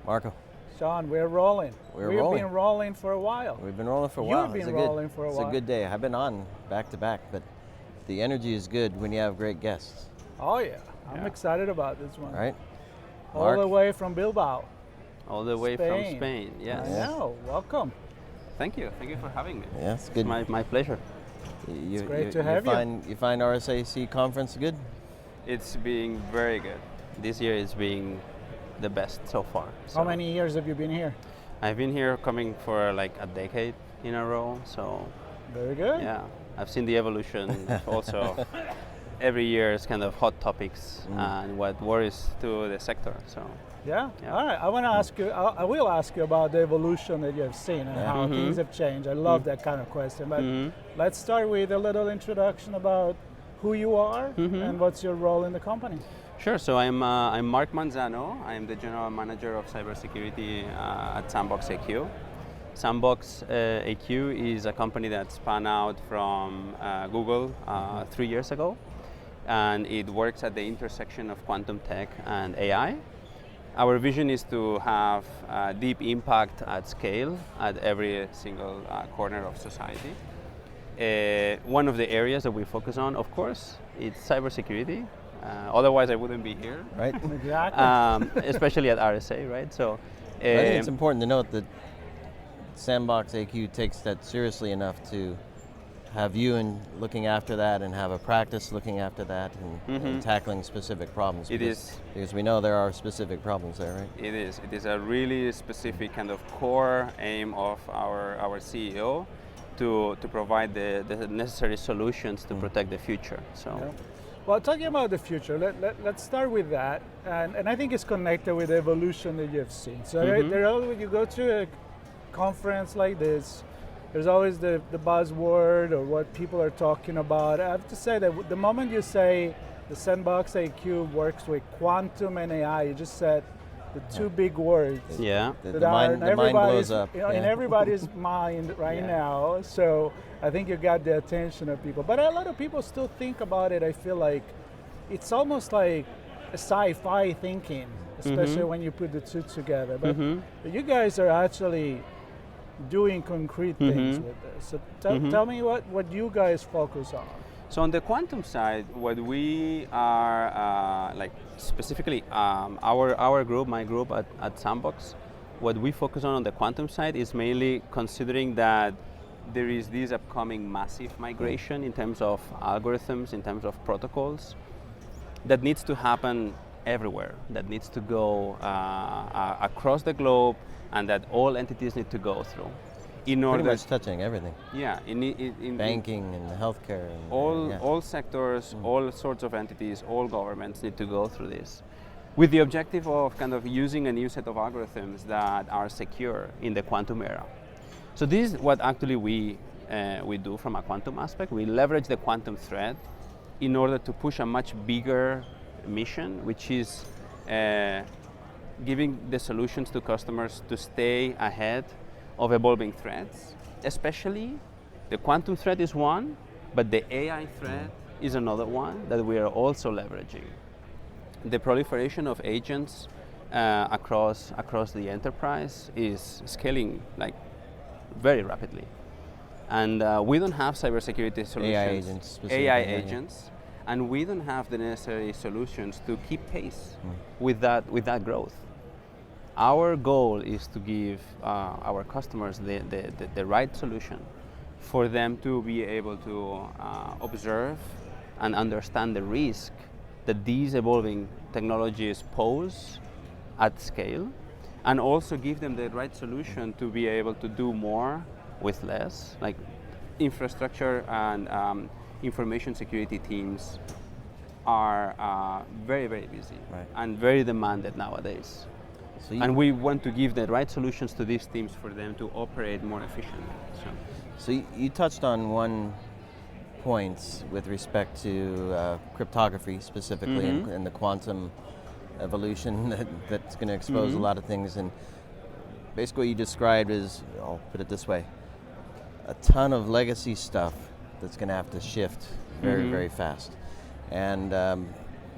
Marco, Sean, we're rolling. We've been rolling for a while. we've been rolling for a while. You've been rolling for a while. It's a good day. I've been on back to back, but the energy is good when you have great guests. Oh yeah, I'm excited about this one. All right. All Marc? the way from Bilbao. All the way from Spain, yes. I know, welcome. Thank you for having me. Yeah, it's good. It's my pleasure. It's great to have you. You find RSAC conference good? It's being very good. This year is being the best so far. How many years have you been here? I've been here coming for like a decade in a row, so. Very good. Yeah, I've seen the evolution also. Every year is kind of hot topics and what worries to the sector, so. Yeah. All right. I want to ask you. I will ask you about the evolution that you have seen and how things have changed. I love that kind of question. But let's start with a little introduction about who you are and what's your role in the company. Sure. So I'm Marc Manzano. I'm the general manager of cybersecurity at SandboxAQ. SandboxAQ is a company that spun out from Google 3 years ago, and it works at the intersection of quantum tech and AI. Our vision is to have deep impact at scale at every single corner of society. One of the areas that we focus on, of course, is cybersecurity. Otherwise, I wouldn't be here. Right. Exactly. Especially at RSA, right? So, I think it's important to note that SandboxAQ takes that seriously enough to have you in looking after that and have a practice looking after that and tackling specific problems. Because we know there are specific problems there, right? It is. It is a really specific kind of core aim of our CEO to provide the necessary solutions to protect the future. So. Yeah. Well, talking about the future, let's start with that. And I think it's connected with the evolution that you've seen. So when you go to a conference like this, there's always the buzzword or what people are talking about. I have to say that the moment you say the SandboxAQ works with quantum and AI, you just said the two big words. Yeah. The mind blows up. In everybody's mind right now. So I think you got the attention of people. But a lot of people still think about it. I feel like it's almost like a sci-fi thinking, especially when you put the two together. But you guys are actually doing concrete things with this. So tell me what you guys focus on. So on the quantum side, what we are, like specifically our group, my group at Sandbox, what we focus on the quantum side is mainly considering that there is this upcoming massive migration in terms of algorithms, in terms of protocols, that needs to happen everywhere, that needs to go across the globe, and that all entities need to go through. In order pretty much touching everything. Yeah, in banking and healthcare. And all sectors, all sorts of entities, all governments need to go through this, with the objective of kind of using a new set of algorithms that are secure in the quantum era. So this is what actually we do from a quantum aspect. We leverage the quantum thread in order to push a much bigger mission, which is giving the solutions to customers to stay ahead of evolving threats. Especially the quantum threat is one, but the AI threat is another one that we are also leveraging. The proliferation of agents across the enterprise is scaling like very rapidly. And we don't have cybersecurity solutions. AI agents. And we don't have the necessary solutions to keep pace with that growth. Our goal is to give our customers the right solution for them to be able to observe and understand the risk that these evolving technologies pose at scale, and also give them the right solution to be able to do more with less, like infrastructure and information security teams are very, very busy and very demanded nowadays. And we want to give the right solutions to these teams for them to operate more efficiently. So you touched on one point with respect to cryptography specifically and the quantum evolution that's going to expose a lot of things. And basically what you described is, I'll put it this way, a ton of legacy stuff that's going to have to shift very, very fast. And a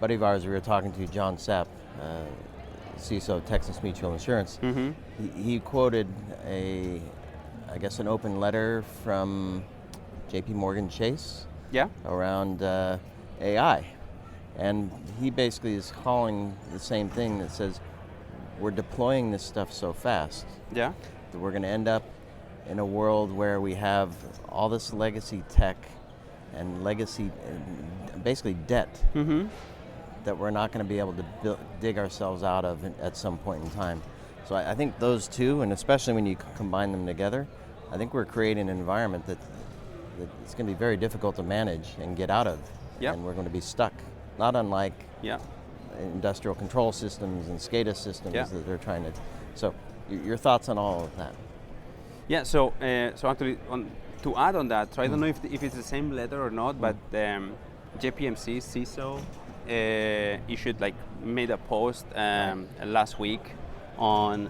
buddy of ours we were talking to, John Sepp, CISO of Texas Mutual Insurance. He quoted an open letter from JP Morgan Chase around AI. And he basically is calling the same thing that says, we're deploying this stuff so fast that we're going to end up in a world where we have all this legacy tech and legacy, basically debt, that we're not going to be able to dig ourselves out of at some point in time. So I think those two, and especially when you combine them together, I think we're creating an environment that it's going to be very difficult to manage and get out of, and we're going to be stuck. Not unlike industrial control systems and SCADA systems that they're trying to. So, your thoughts on all of that? Yeah. So actually, to add on that, so I don't know if it's the same letter or not, but JPMC CISO made a post last week on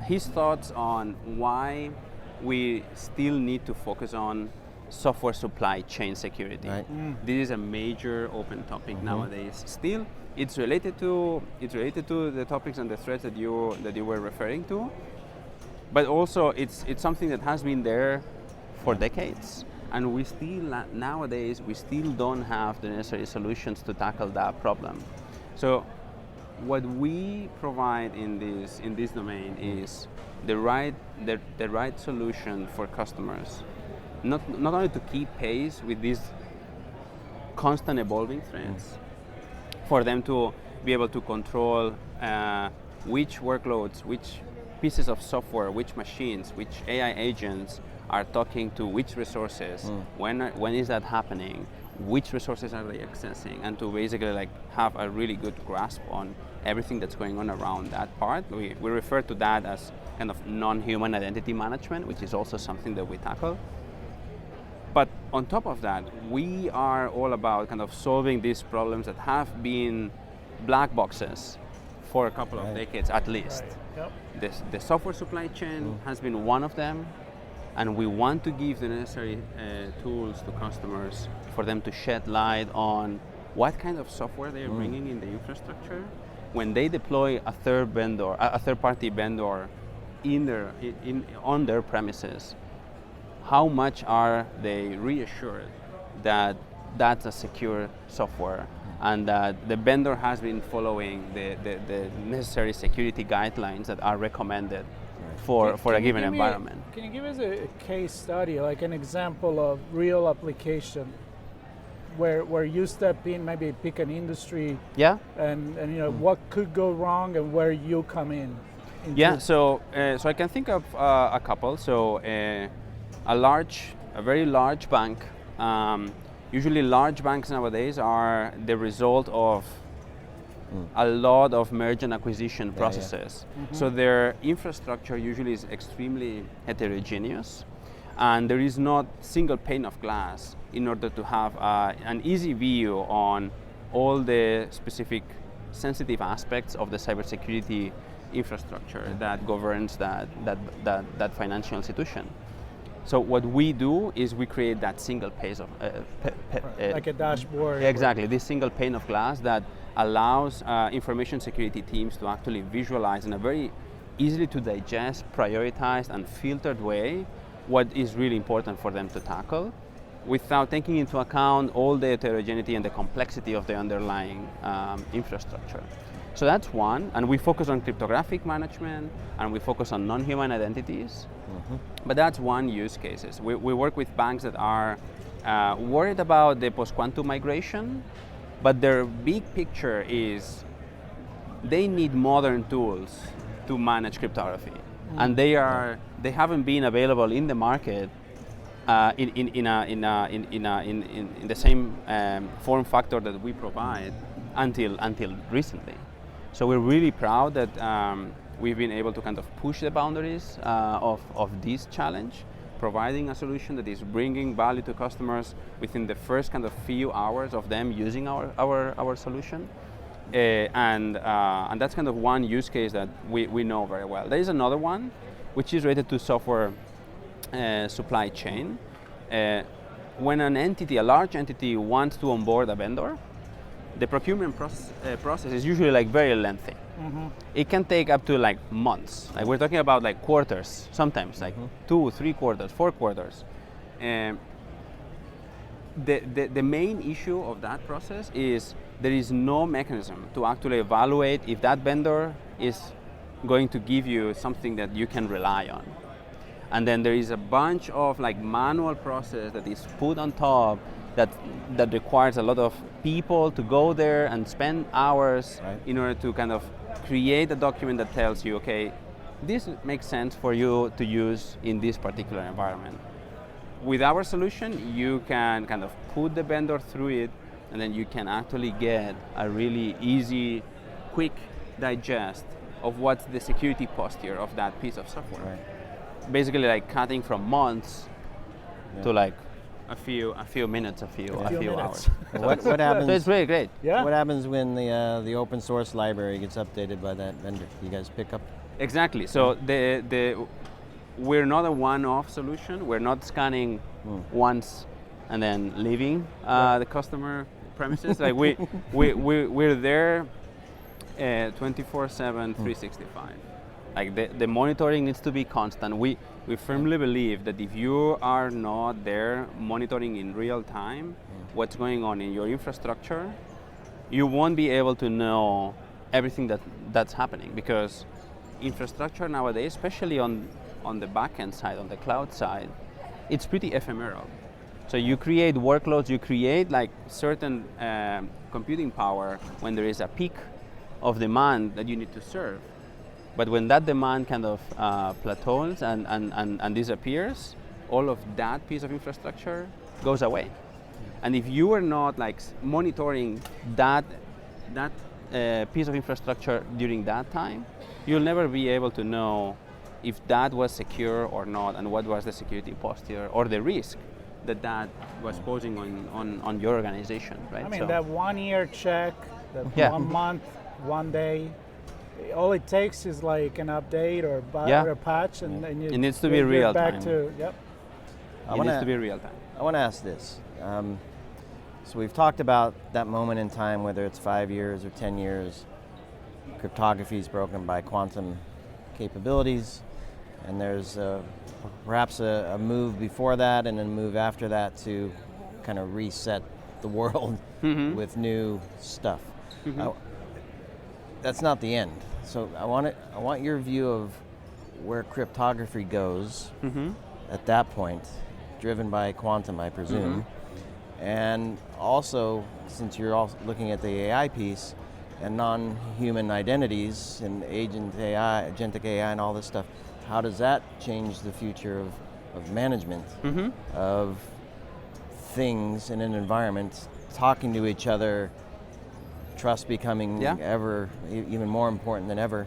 his thoughts on why we still need to focus on software supply chain security. This is a major open topic nowadays. Still, it's related to the topics and the threats that you were referring to, but also it's something that has been there for decades, and we still nowadays don't have the necessary solutions to tackle that problem. So, what we provide in this domain is the right solution for customers. Not only to keep pace with these constant evolving threats, for them to be able to control which workloads, which pieces of software, which machines, which AI agents are talking to which resources, when is that happening, which resources are they accessing, and to basically have a really good grasp on everything that's going on around that part. We refer to that as kind of non-human identity management, which is also something that we tackle. But on top of that, we are all about kind of solving these problems that have been black boxes for a couple of decades at least. The software supply chain has been one of them, and we want to give the necessary tools to customers for them to shed light on what kind of software they're bringing in the infrastructure. When they deploy a third-party vendor on their premises, how much are they reassured that that's a secure software and that the vendor has been following the necessary security guidelines that are recommended for a given environment? Can you give us a case study, like an example of real application where you step in, maybe pick an industry, and what could go wrong and where you come in? So I can think of a couple. So a very large bank. Usually large banks nowadays are the result of a lot of merge and acquisition processes. So their infrastructure usually is extremely heterogeneous, and there is not single pane of glass in order to have an easy view on all the specific sensitive aspects of the cybersecurity infrastructure that governs that financial institution. So what we do is we create that single pane of like a dashboard. Exactly, this single pane of glass that allows information security teams to actually visualize in a very easily to digest, prioritized, and filtered way what is really important for them to tackle, without taking into account all the heterogeneity and the complexity of the underlying infrastructure. So that's one, and we focus on cryptographic management, and we focus on non-human identities. But that's one use cases. We work with banks that are worried about the post-quantum migration, but their big picture is they need modern tools to manage cryptography, and they haven't been available in the market in the same form factor that we provide until recently. So we're really proud that we've been able to kind of push the boundaries of this challenge, providing a solution that is bringing value to customers within the first kind of few hours of them using our solution. And that's kind of one use case that we know very well. There is another one, which is related to software supply chain. When a large entity wants to onboard a vendor, the procurement process is usually like very lengthy. It can take up to like months. Like we're talking about like quarters, sometimes like 2, 3 quarters, 4 quarters. The main issue of that process is there is no mechanism to actually evaluate if that vendor is going to give you something that you can rely on. And then there is a bunch of like manual process that is put on top that requires a lot of people to go there and spend hours in order to kind of create a document that tells you, okay, this makes sense for you to use in this particular environment. With our solution, you can kind of put the vendor through it, and then you can actually get a really easy, quick digest of what's the security posture of that piece of software. Right. Basically, like cutting from months to like a few minutes, a few hours. What happens? So it's really great. Yeah. What happens when the open source library gets updated by that vendor? You guys pick up? Exactly. So we're not a one-off solution. We're not scanning once and then leaving the customer premises. Like we're there 24/7, 365. Like the monitoring needs to be constant. We firmly believe that if you are not there monitoring in real time what's going on in your infrastructure, you won't be able to know everything that's happening, because infrastructure nowadays, especially on the backend side, on the cloud side, it's pretty ephemeral. So you create workloads, you create like certain computing power when there is a peak of demand that you need to serve. But when that demand kind of plateaus and disappears, all of that piece of infrastructure goes away. And if you are not like monitoring that piece of infrastructure during that time, you'll never be able to know if that was secure or not, and what was the security posture or the risk that was posing on your organization, right? I mean, that 1 year check, that 1 month, 1 day, all it takes is like an update or a patch, and it needs to be real time. It needs to be real time. I want to ask this. So we've talked about that moment in time, whether it's 5 years or 10 years, cryptography is broken by quantum capabilities, and there's perhaps a move before that and a move after that to kind of reset the world with new stuff. That's not the end. So I want your view of where cryptography goes at that point, driven by quantum, I presume. And also, since you're also looking at the AI piece and non-human identities and agentic AI and all this stuff, how does that change the future of management of things in an environment, talking to each other, trust becoming even more important than ever?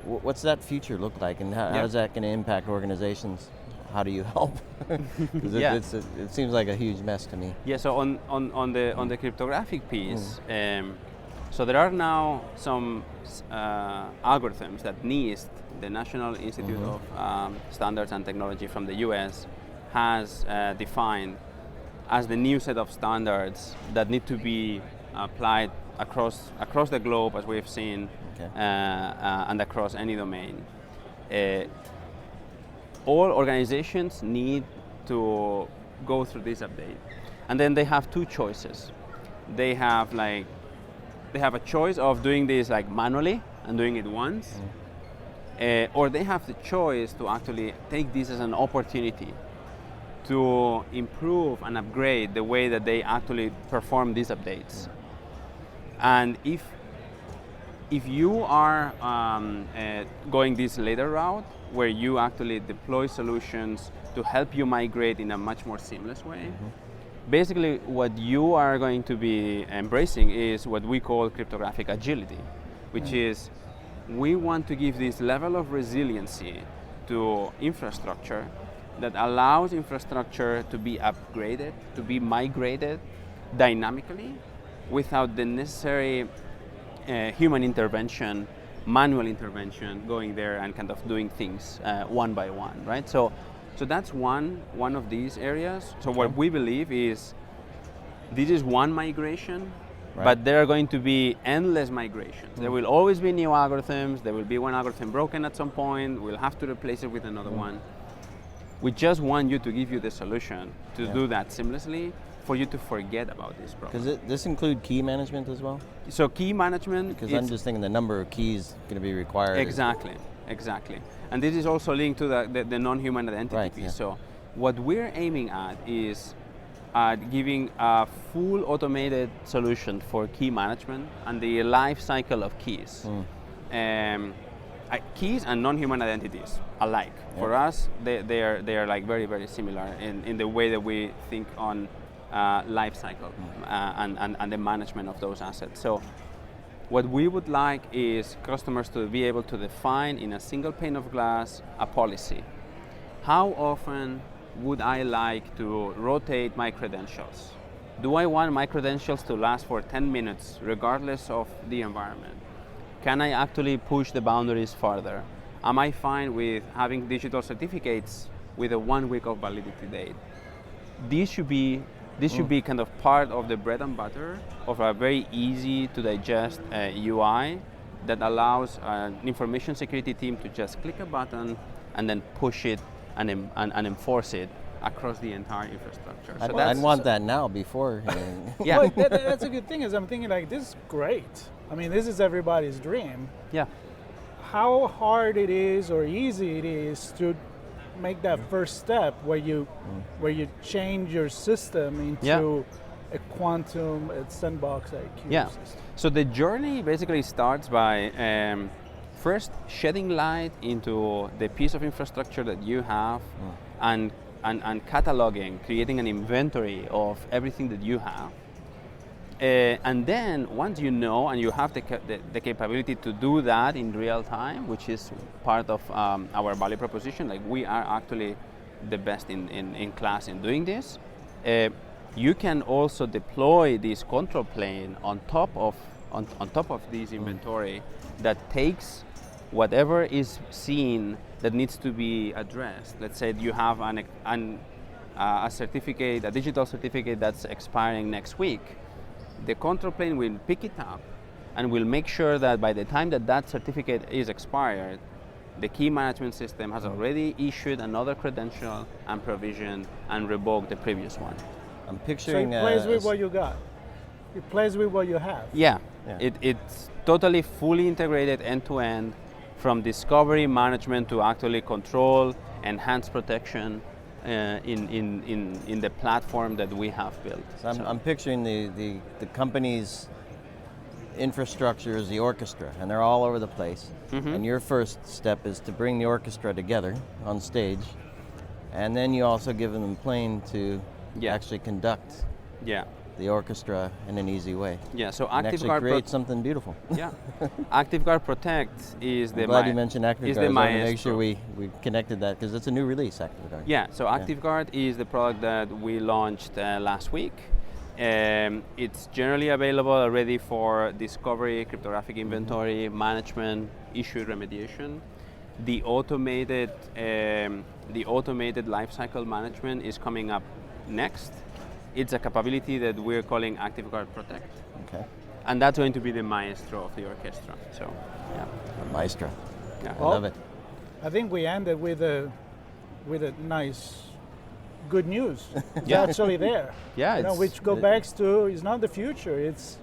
What's that future look like, and how is that going to impact organizations? How do you help? Because it seems like a huge mess to me. Yeah. So on the cryptographic piece, so there are now some algorithms that NIST, the National Institute of Standards and Technology from the U.S., has defined as the new set of standards that need to be applied across the globe, as we've seen, and across any domain. All organizations need to go through this update, and then they have two choices. They have a choice of doing this like manually and doing it once, or they have the choice to actually take this as an opportunity to improve and upgrade the way that they actually perform these updates. And if you are going this later route, where you actually deploy solutions to help you migrate in a much more seamless way, basically what you are going to be embracing is what we call cryptographic agility, which is we want to give this level of resiliency to infrastructure that allows infrastructure to be upgraded, to be migrated dynamically without the necessary human intervention, manual intervention, going there and kind of doing things one by one, right? So that's one of these areas. So what we believe is this is one migration, but there are going to be endless migrations. There will always be new algorithms. There will be one algorithm broken at some point. We'll have to replace it with another one. We just want you to give you the solution to do that seamlessly, for you to forget about this problem. Does this include key management as well? So key management, because I'm just thinking the number of keys going to be required. Exactly. And this is also linked to the non-human identity piece. So what we're aiming at is giving a full automated solution for key management and the life cycle of keys. Keys and non-human identities alike. For us, they are like very, very similar in the way that we think on life cycle and the management of those assets. So what we would like is customers to be able to define in a single pane of glass a policy. How often would I like to rotate my credentials? Do I want my credentials to last for 10 minutes regardless of the environment? Can I actually push the boundaries further? Am I fine with having digital certificates with a 1 week of validity date? This should be kind of part of the bread and butter of a very easy to digest UI that allows an information security team to just click a button and then push it and enforce it across the entire infrastructure. I'd want that now before. Yeah. Well, that's a good thing, is I'm thinking like, this is great. I mean, this is everybody's dream. Yeah. How hard it is or easy it is to make that first step where you change your system into a quantum SandboxAQ system. So the journey basically starts by first shedding light into the piece of infrastructure that you have and cataloging, creating an inventory of everything that you have. And then once you know and you have the capability to do that in real time, which is part of our value proposition, like we are actually the best in class in doing this, you can also deploy this control plane on top of this inventory that takes whatever is seen that needs to be addressed. Let's say you have a certificate, a digital certificate that's expiring next week. The control plane will pick it up and will make sure that by the time that certificate is expired, the key management system has already issued another credential and provisioned and revoked the previous one. I'm picturing. So it plays with what you got. It plays with what you have. Yeah. It's totally fully integrated end to end, from discovery management to actually control, enhance protection. In the platform that we have built. So I'm picturing the company's infrastructure as the orchestra, and they're all over the place. And your first step is to bring the orchestra together on stage, and then you also give them a plane to actually conduct the orchestra in an easy way. Yeah, so and actually create something beautiful. Yeah, ActiveGuard Protect is the. I'm glad you mentioned ActiveGuard. I want to make sure we connected that, because it's a new release, ActiveGuard. Yeah, so ActiveGuard is the product that we launched last week. It's generally available already for discovery, cryptographic inventory, management, issue remediation. The automated lifecycle management is coming up next. It's a capability that we're calling ActiveGuard Protect. Okay. And that's going to be the maestro of the orchestra. So, yeah. The maestro. Yeah. I love it. I think we ended with a nice, good news. It's actually there. Yeah. Which goes back to, it's not the future. It's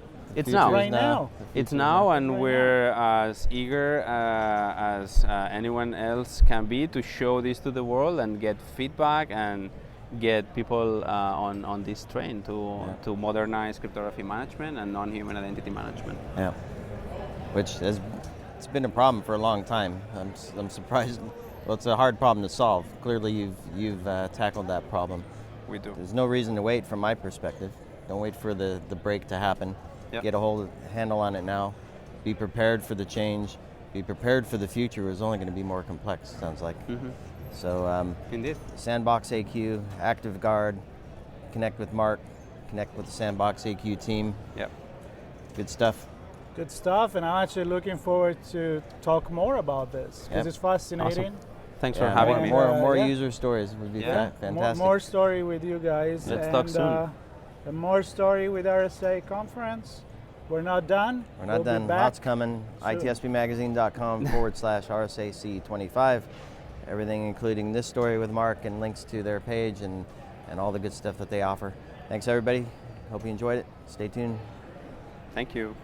now. Right now. It's now, and we're as eager as anyone else can be to show this to the world and get feedback and get people on this train to modernize cryptography management and non-human identity management. Yeah, which it's been a problem for a long time. I'm surprised. Well, it's a hard problem to solve. Clearly, you've tackled that problem. We do. There's no reason to wait, from my perspective. Don't wait for the break to happen. Yep. Get a handle on it now. Be prepared for the change. Be prepared for the future. It's only going to be more complex, it sounds like. So, indeed. SandboxAQ, ActiveGuard, connect with Marc, connect with the SandboxAQ team. Yep. Good stuff. Good stuff, and I'm actually looking forward to talk more about this, because it's fascinating. Awesome. Thanks for having me. More user stories would be fantastic. More story with you guys. Let's talk soon. And more story with RSA conference. we're not done. We're not done. Lots coming. itspmagazine.com/RSAC25. Everything including this story with Marc and links to their page and all the good stuff that they offer. Thanks everybody. Hope you enjoyed it. Stay tuned. Thank you.